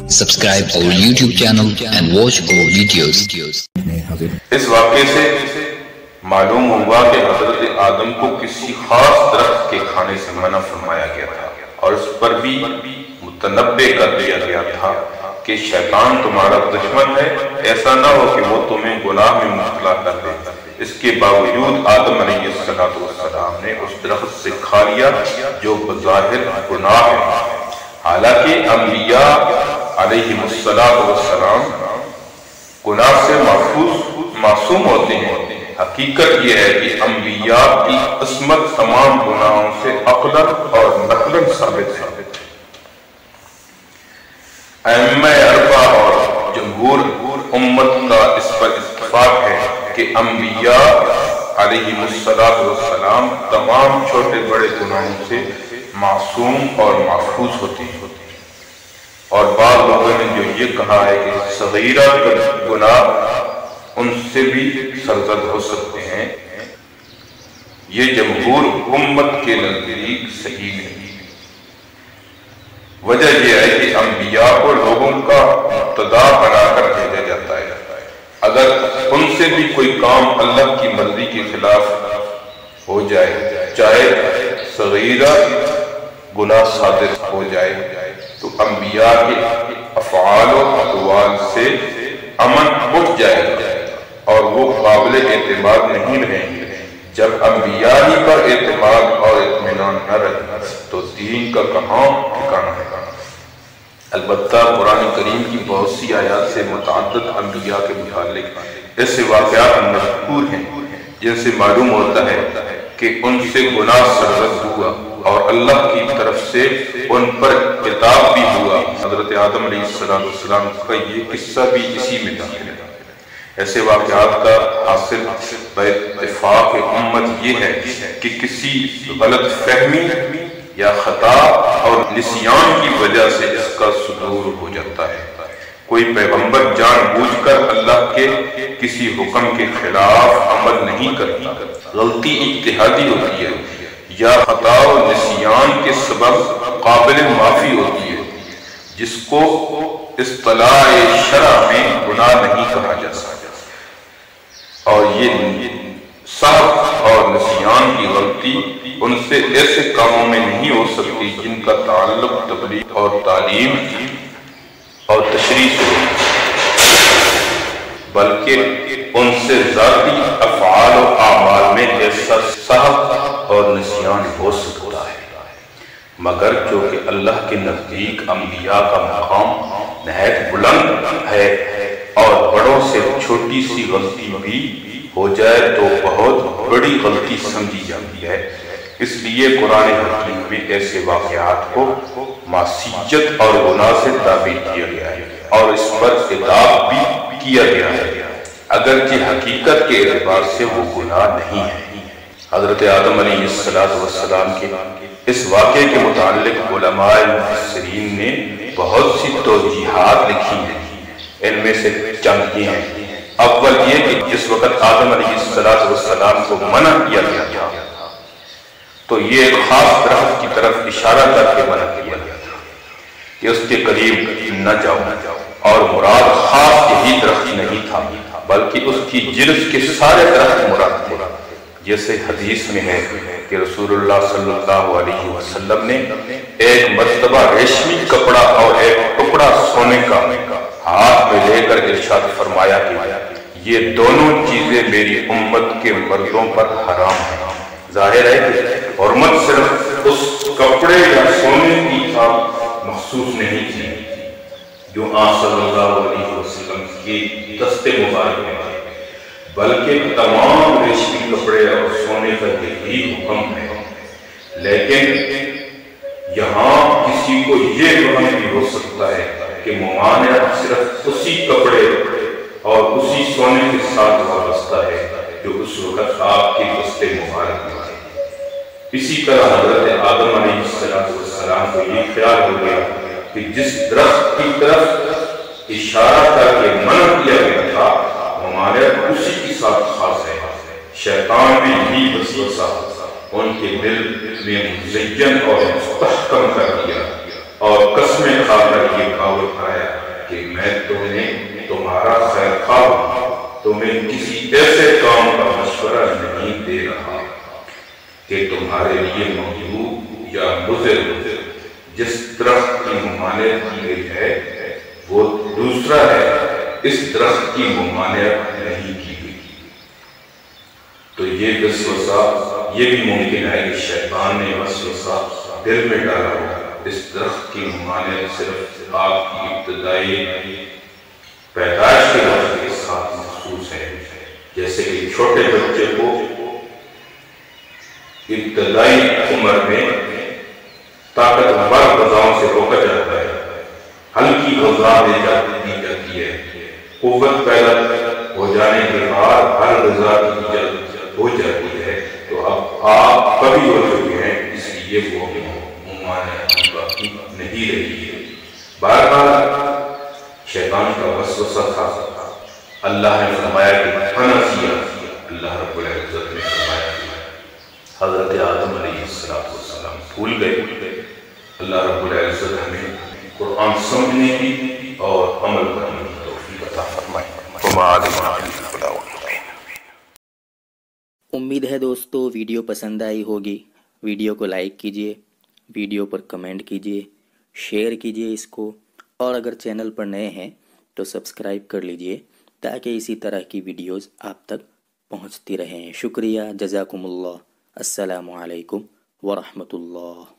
Subscribe our YouTube channel and watch our videos. اس واقعے سے معلوم ہوا کہ حضرت آدم کو کسی خاص درخت کے کھانے سے منع فرمایا گیا تھا، اور اس پر بھی متنبہ کر دیا گیا تھا کہ شیطان تمہارا دشمن ہے، ایسا نہ ہو کہ وہ تمہیں گناہ میں مبتلا کر دے۔ اس کے باوجود آدم علیہ السلام نے اس درخت سے کھا لیا جو بظاہر گناہ ہے۔ حالانکہ انبیاء علیہ السلام گناہ سے معصوم ہوتے ہیں۔ حقیقت یہ ہے کہ انبیاء کی عصمت تمام گناہوں سے عقلاً اور نقلاً ثابت ہے۔ ائمہ اربعہ اور جمہور امت کا اس پر اتفاق ہے کہ انبیاء علیہ السلام تمام چھوٹے بڑے گناہوں سے معصوم اور محفوظ ہوتے ہیں، اور بعض لوگوں نے جو یہ کہا ہے کہ صغیرہ گناہ ان سے بھی سرزد ہو سکتے ہیں، یہ جمہور امت کے نزدیک صحیح نہیں۔ وجہ یہ ہے کہ انبیاء کو لوگوں کا مقتدا بنا کر بھیجا جاتا ہے۔ اگر ان سے بھی کوئی کام اللہ کی مرضی کے خلاف ہو جائے، چاہے صغیرہ گناہ صادر ہو جائے، تو انبیاء کے افعال و اقوال سے امن اٹھ جائے گا اور وہ قابل اعتماد نہیں رہیں گے۔ جب انبیاء ہی پر اعتماد اور اطمینان نہ رہے تو دین کا کہاں ٹھکانا ہے۔ البتہ قرآن کریم کی بہت سی آیات سے متعدد انبیاء کے متعلق ایسے واقعات مذکور ہیں جن سے معلوم ہوتا ہے کہ ان سے گناہ سرزد ہوا اور اللہ کی طرف سے ان پر عتاب بھی ہوا۔ حضرت آدم علیہ السلام کا یہ قصہ بھی اسی میں داخل ہے۔ ایسے واقعات کا حاصل باتفاق امت یہ ہے کہ کسی غلط فہمی یا خطا اور نسیان کی وجہ سے اس کا صدور ہو جاتا ہے۔ کوئی پیغمبر جان بوجھ کر اللہ کے کسی حکم کے خلاف عمل نہیں کرتا، غلطی اجتہادی ہوتی ہے یا خطا و نسیان کے سبب قابل معافی ہوتی ہے، جس کو اصطلاح شرع میں گناہ نہیں کہا جا سکتا، اور یہ سہو اور نسیان کی غلطی ان سے ایسے کاموں میں نہیں ہو سکتی جن کا تعلق تبلیغ اور تعلیم اور تشریح سے ہو، بلکہ ان سے ذاتی افعال و اعمال میں ایسا سہو اور نسیان ہو سکتا ہے۔ مگر چونکہ اللہ کے نزدیک انبیاء کا مقام نہایت بلند ہے اور بڑوں سے چھوٹی سی غلطی بھی ہو جائے تو بہت بڑی غلطی سمجھی جاتی ہے، اس لیے قرآن حکیم میں ایسے واقعات کو معصیت اور گناہ سے تعبیر کیا گیا ہے اور اس پر عتاب بھی کیا گیا ہے، اگرچہ حقیقت کے اعتبار سے وہ گناہ نہیں ہے۔ حضرت آدم علیہ السلام کے اس واقعے کے متعلق علماء مفسرین نے بہت سی توجیحات لکھی ہیں۔ ان میں سے چند یہ ہیں۔ اول یہ کہ جس وقت آدم علیہ السلام کو منع کیا گیا تھا تو یہ ایک خاص درخت کی طرف اشارہ کر کے منع کیا گیا تھا کہ اس کے قریب نہ جاؤ، اور مراد خاص یہی درخت نہیں تھا بلکہ اس کی جنس کے سارے درخت مراد تھے، جیسے حدیث میں ہے کہ رسول اللہ صلی اللہ علیہ وسلم نے ایک مرتبہ ریشمی کپڑا اور ایک ٹکڑا سونے کا ہاتھ میں لے کر ارشاد فرمایا کہ یہ دونوں چیزیں میری امت کے مردوں پر حرام ہیں۔ ظاہر ہے کہ حرمت صرف اس کپڑے یا سونے کی مخصوص نہیں تھی جو آن صلی اللہ علیہ وسلم کی دست مبارک میں تھے، بلکہ تمام ریشمی کپڑے اور سونے کا یہی حکم ہے۔ لیکن یہاں کسی کو یہ فہم بھی ہو سکتا ہے کہ ممانعت صرف اسی کپڑے اور اسی سونے کے ساتھ وابستہ ہے جو اس وقت آپ کی دست مبارک میں تھے۔ اسی طرح حضرت آدم علیہ السلام کو یہ خیال ہو گیا کہ جس درخت کی طرف اشارہ کر کے منع کیا گیا تھا ممانعت اسی کے ساتھ خاص ہے۔ شیطان بھی یہی وسوسہ ان کے دل میں مزین اور مستحکم کر دیا اور قسمیں کھا کر یہ کہاوت آیا کہ میں تمہیں تمہارا خیر خواہ ہوں، تمہیں کسی ایسے کام کا مشورہ نہیں دے رہا کہ تمہارے لیے موجود یا مضر ہو۔ جس درخت کی ممانعت کی گئی ہے وہ دوسرا ہے، اس درخت کی ممانعت نہیں کی گئی۔ تو یہ وسوسہ یہ بھی ممکن ہے کہ شیطان نے وسوسہ دل میں ڈالا ہو۔ اس درخت کی ممانعت صرف آپ کی ابتدائی پیدائش کے وقت کے ساتھ مخصوص ہے، جیسے کہ چھوٹے بچے کو ابتدائی عمر میں طاقتور غذاؤں سے روکا جاتا ہے، ہلکی غذا دی جاتی ہے، قوت پیدا ہو جانے کے بعد ہر غذا کی اجازت ہو جاتی ہے۔ تو اب آپ کبھی ہو چکے ہیں، اس لیے وہ ممانعت باقی نہیں رہی ہے۔ بہرحال شیطان کا وسوسہ تھا، اللہ نے فرمایا کہ کھانا کیا۔ اللہ رب العزت نے فرمایا کہ حضرت آدم علیہ السلام بھول گئے۔ اللہ رب العزت ہمیں قرآن سمجھنے کی اور عمل کرنے کی توفیق عطا فرمائے۔ امید ہے دوستو ویڈیو پسند آئی ہوگی۔ ویڈیو کو لائک کیجئے، ویڈیو پر کمنٹ کیجئے، شیئر کیجئے اس کو، اور اگر چینل پر نئے ہیں تو سبسکرائب کر لیجئے تاکہ اسی طرح کی ویڈیوز آپ تک پہنچتی رہیں۔ شکریہ، جزاکم اللہ، السلام علیکم ورحمۃ اللہ۔